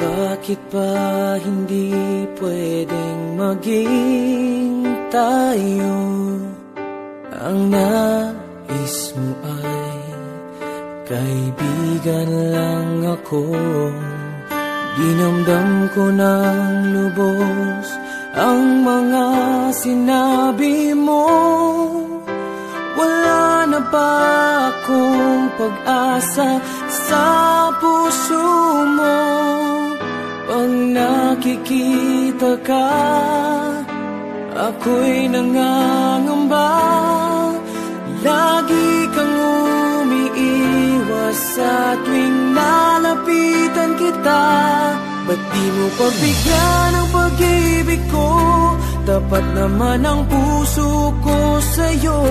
Bakit ba hindi pwedeng maging tayo? Ang nais mo ay kaibigan lang ako. Dinamdam ko ng lubos ang mga sinabi mo. Wala na ba akong pag-asa sa puso mo? Pag nakikita ka, ako'y nangangamba. Lagi kang umiiwas sa tuwing nalapitan kita. Ba't di mo pagbigyan ang pag-ibig ko? Tapat naman ang puso ko sa'yo.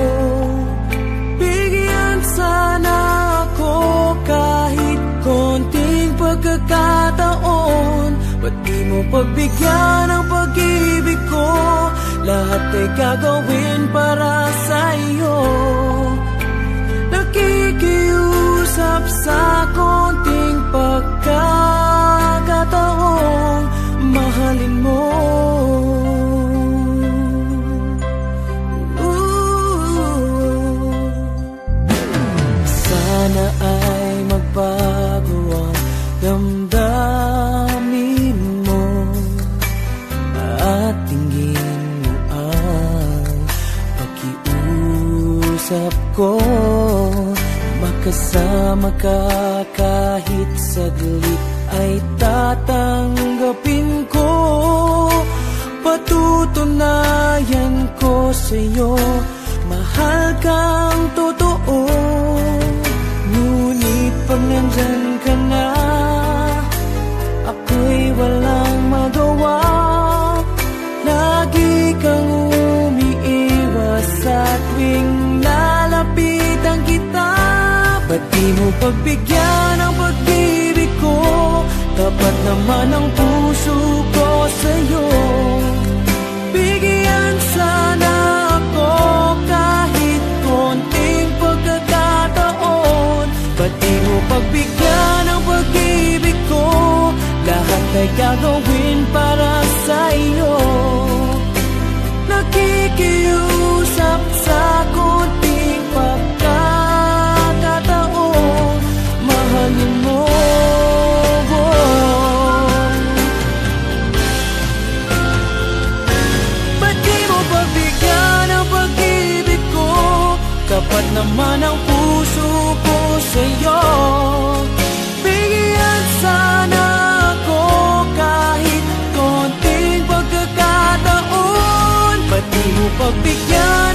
Bigyan sana ako kahit konting pagkakataon. Ba't di mo pagbigyan ang pag-ibig ko? Lahat ay gagawin para sa'yo. Nakikiusap sa konting pagkakataon, mahalin mo. Sana ay magbago ang damdamin mo at tingin mo ang pakiusap ko. Makasama ka kahit saglit ay tatanggapin ko. Patutunayan ko sa'yo, mahal kang totoo. Ngunit pag nandyan ka na, ako'y walang magawa. Lagi kang umiiwas sa tuwing lalapitan kita. Ba't di mo pagbigyan ang pag-ibig ko? Tapat naman ang puso ko sa'yo. Bigyan sana ako kahit konting pagkakataon. Ba't di mo pagbigyan ang pag-ibig ko? Lahat ay gagawin para sa'yo. Nakikiusap sa konting pagkakataon, mahalin mo. Ba't di mo pagbigyan ang pag-ibig ko? Tapat naman ang puso ko sa'yo. Bigyan sana ako kahit konting pagkakataon. Ba't di mo pagbigyan